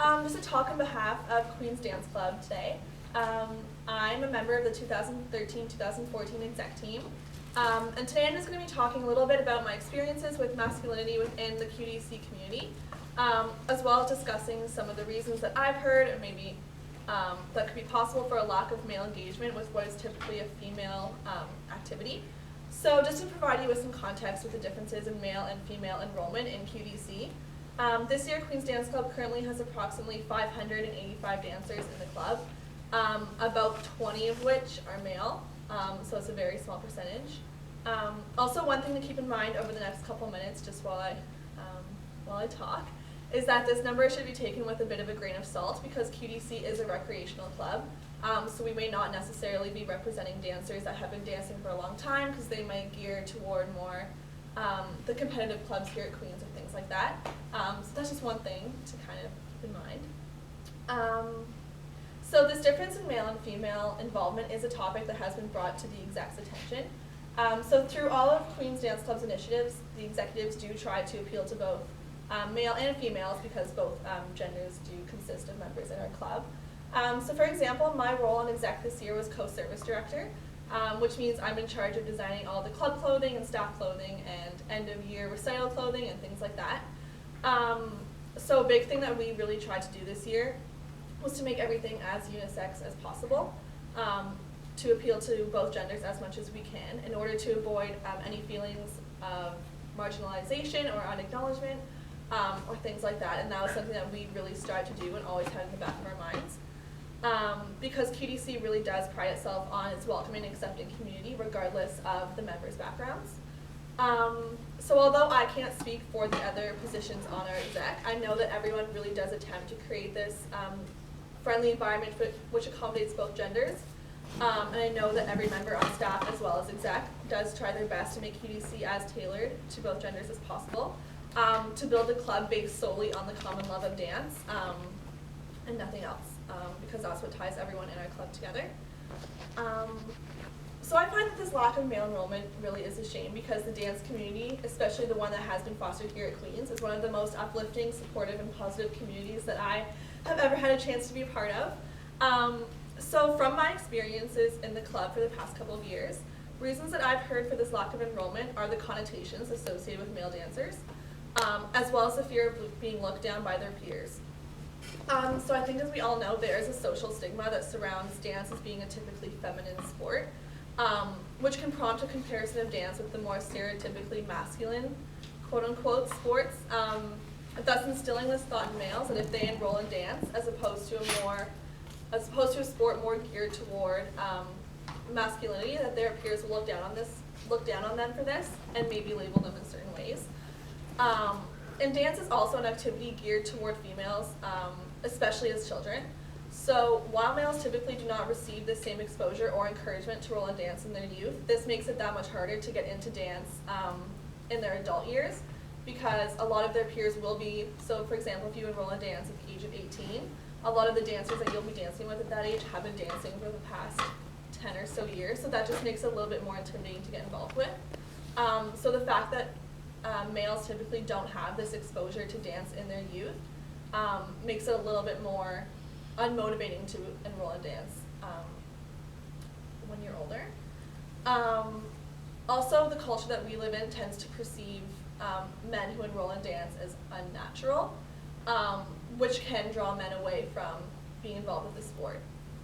Just a talk on behalf of Queen's Dance Club today. I'm a member of the 2013-2014 exec team. And today I'm just going to be talking a little bit about my experiences with masculinity within the QDC community, as well as discussing some of the reasons that I've heard and maybe that could be possible for a lack of male engagement with what is typically a female activity. So just to provide you with some context with the differences in male and female enrollment in QDC, this year Queen's Dance Club currently has approximately 585 dancers in the club, about 20 of which are male, so it's a very small percentage. Also, one thing to keep in mind over the next couple minutes, just while I talk, is that this number should be taken with a bit of a grain of salt because QDC is a recreational club. So we may not necessarily be representing dancers that have been dancing for a long time because they might gear toward more the competitive clubs here at Queen's or things like that. So that's just one thing to kind of keep in mind. So this difference in male and female involvement is a topic that has been brought to the exec's attention. So through all of Queen's Dance Club's initiatives, the executives do try to appeal to both male and females because both genders do consist of members in our club. So for example, my role on exec this year was co-service director, which means I'm in charge of designing all the club clothing and staff clothing and end-of-year recital clothing and things like that. So a big thing that we really tried to do this year was to make everything as unisex as possible, to appeal to both genders as much as we can in order to avoid any feelings of marginalization or unacknowledgement or things like that. And that was something that we really strived to do and always had in the back of our minds. Because QDC really does pride itself on its welcoming and accepting community regardless of the members' backgrounds. So although I can't speak for the other positions on our exec, I know that everyone really does attempt to create this friendly environment which accommodates both genders. And I know that every member on staff as well as exec does try their best to make QDC as tailored to both genders as possible, to build a club based solely on the common love of dance and nothing else, because that's what ties everyone in our club together. So I find that this lack of male enrollment really is a shame because the dance community, especially the one that has been fostered here at Queen's, is one of the most uplifting, supportive, and positive communities that I have ever had a chance to be a part of. So from my experiences in the club for the past couple of years, reasons that I've heard for this lack of enrollment are the connotations associated with male dancers, as well as the fear of being looked down by their peers. So I think, as we all know, there is a social stigma that surrounds dance as being a typically feminine sport, which can prompt a comparison of dance with the more stereotypically masculine, quote-unquote, sports, thus instilling this thought in males that if they enroll in dance as opposed to a sport more geared toward masculinity, that their peers will look down on them for this and maybe label them in certain ways. And dance is also an activity geared toward females, especially as children. So while males typically do not receive the same exposure or encouragement to roll and dance in their youth, this makes it that much harder to get into dance in their adult years because a lot of their peers will be, so for example, if you enroll in dance at the age of 18, a lot of the dancers that you'll be dancing with at that age have been dancing for the past 10 or so years, so that just makes it a little bit more intimidating to get involved with. So the fact that males typically don't have this exposure to dance in their youth makes it a little bit more unmotivating to enroll in dance when you're older. Also, the culture that we live in tends to perceive men who enroll in dance as unnatural, which can draw men away from being involved with the sport,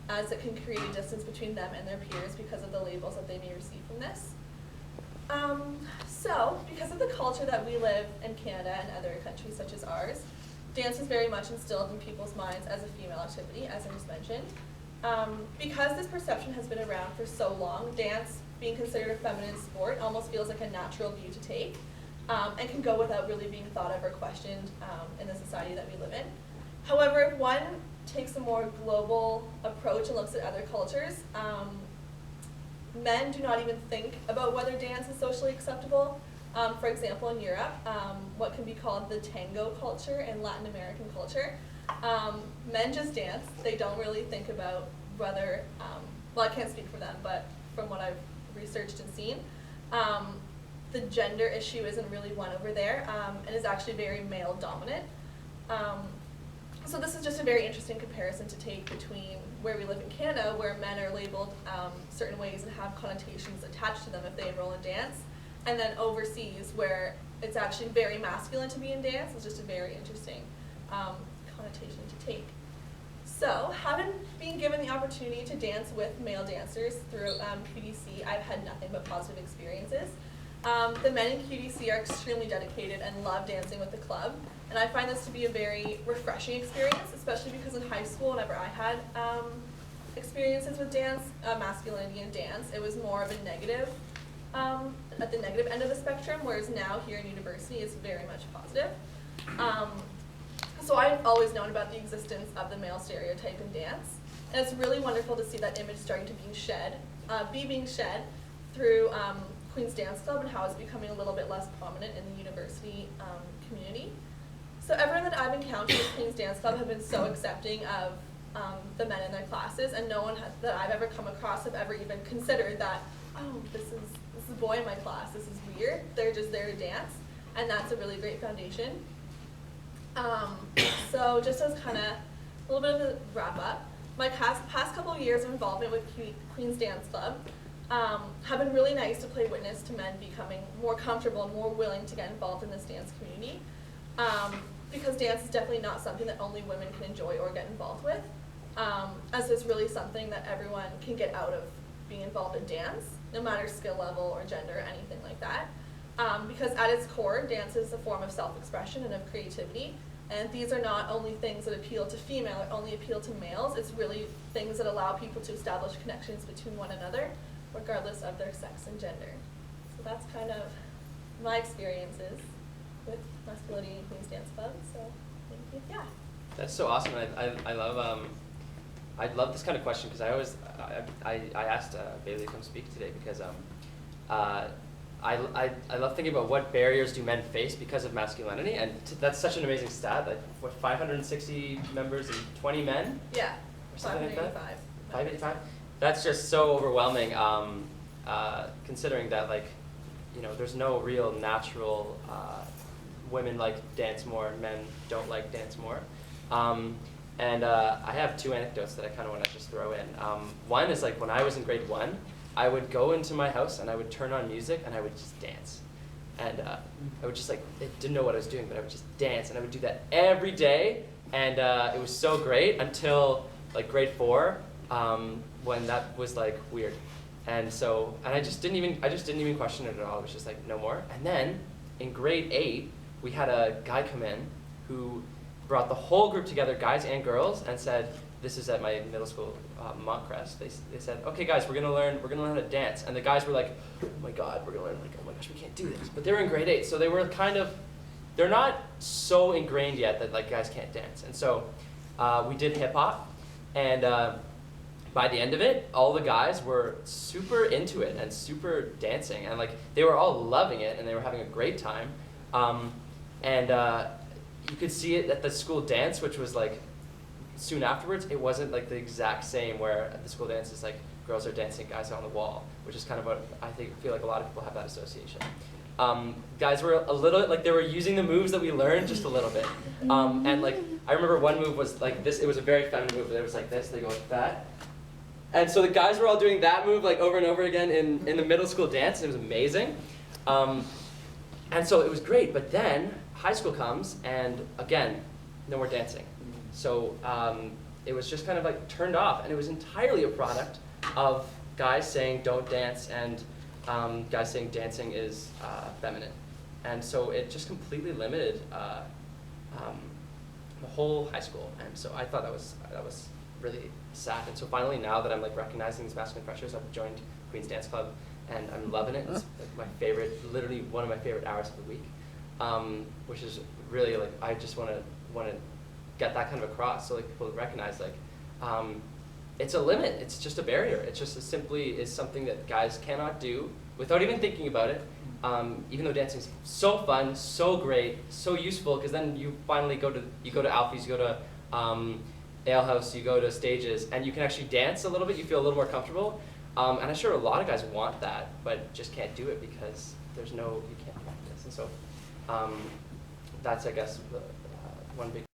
as it can create a distance between them and their peers because of the labels that they may receive from this. So, because of the culture that we live in Canada and other countries such as ours, dance is very much instilled in people's minds as a female activity, as I just mentioned. Because this perception has been around for so long, dance, being considered a feminine sport, almost feels like a natural view to take, and can go without really being thought of or questioned in the society that we live in. However, if one takes a more global approach and looks at other cultures, men do not even think about whether dance is socially acceptable. For example, in Europe, what can be called the tango culture and Latin American culture, men just dance. They don't really think about whether, well, I can't speak for them, but from what I've researched and seen, the gender issue isn't really one over there, and is actually very male dominant. So this is just a very interesting comparison to take between where we live in Canada, where men are labeled certain ways and have connotations attached to them if they enroll in dance, and then overseas where it's actually very masculine to be in dance. It's just a very interesting connotation to take. So, having been given the opportunity to dance with male dancers through QDC, I've had nothing but positive experiences. The men in QDC are extremely dedicated and love dancing with the club, and I find this to be a very refreshing experience, especially because in high school, whenever I had experiences with dance, masculinity in dance, it was more of a negative, at the negative end of the spectrum, whereas now here in university, it's very much positive. So I've always known about the existence of the male stereotype in dance, and it's really wonderful to see that image starting to being shed through Queen's Dance Club and how it's becoming a little bit less prominent in the university community. So everyone that I've encountered with Queen's Dance Club have been so accepting of the men in their classes, and no one that I've ever come across have ever even considered that, oh, this is a boy in my class, this is weird. They're just there to dance, and that's a really great foundation. So just as kind of a little bit of a wrap up, my past couple of years of involvement with Queen's Dance Club have been really nice to play witness to men becoming more comfortable and more willing to get involved in this dance community. Because dance is definitely not something that only women can enjoy or get involved with, as it's really something that everyone can get out of being involved in dance, no matter skill level or gender or anything like that. Because at its core, dance is a form of self-expression and of creativity. And these are not only things that appeal to female or only appeal to males, it's really things that allow people to establish connections between one another, regardless of their sex and gender. So that's kind of my experiences with masculinity in Queen's Dance Club, so thank you. Yeah. That's so awesome. I love this kind of question because I asked Bailey to come speak today because I love thinking about what barriers do men face because of masculinity, and that's such an amazing stat. Like, what, 560 members and 20 men? Yeah, or something like that? 585. That's just so overwhelming, considering that, like, you know, there's no real natural, women like dance more, men don't like dance more. And I have two anecdotes that I kind of want to just throw in. One is, like, when I was in grade 1, I would go into my house and I would turn on music and I would just dance. And I would just, like, I didn't know what I was doing, but I would just dance, and I would do that every day. And it was so great until, like, grade 4, when that was, like, weird. And so, and I just didn't even question it at all. It was just like, no more. And then in grade 8, we had a guy come in who brought the whole group together, guys and girls, and said, this is at my middle school, Montcrest. They said, okay guys, we're gonna learn how to dance. And the guys were like, oh my God, we're gonna learn, like, oh my gosh, we can't do this. But they were in grade 8, so they were they're not so ingrained yet that, like, guys can't dance. And so we did hip hop, and by the end of it, all the guys were super into it and super dancing, and, like, they were all loving it and they were having a great time. You could see it at the school dance, which was, like, soon afterwards. It wasn't, like, the exact same where at the school dance it's like girls are dancing, guys are on the wall, which is kind of what I feel like a lot of people have that association. Guys were a little, like, they were using the moves that we learned just a little bit. And, like, I remember one move was like this. It was a very feminine move. It was like this. They go like that. And so the guys were all doing that move, like, over and over again in the middle school dance, and it was amazing. And so it was great, but then high school comes, and again, no more dancing. So it was just kind of, like, turned off, and it was entirely a product of guys saying don't dance, and guys saying dancing is feminine. And so it just completely limited the whole high school, and so I thought that was really sad. And so finally, now that I'm, like, recognizing these masculine pressures, I've joined Queen's Dance Club, and I'm loving it. It's, like, my favorite, literally one of my favorite hours of the week, which is really, like, I just want to get that kind of across, so, like, people recognize, like, it's a limit. It's just a barrier. It just simply is something that guys cannot do without even thinking about it. Even though dancing is so fun, so great, so useful, because then you finally go to Alfie's, you go to Ale House, you go to stages, and you can actually dance a little bit. You feel a little more comfortable. And I'm sure a lot of guys want that, but just can't do it because you can't practice. And so that's, I guess, one big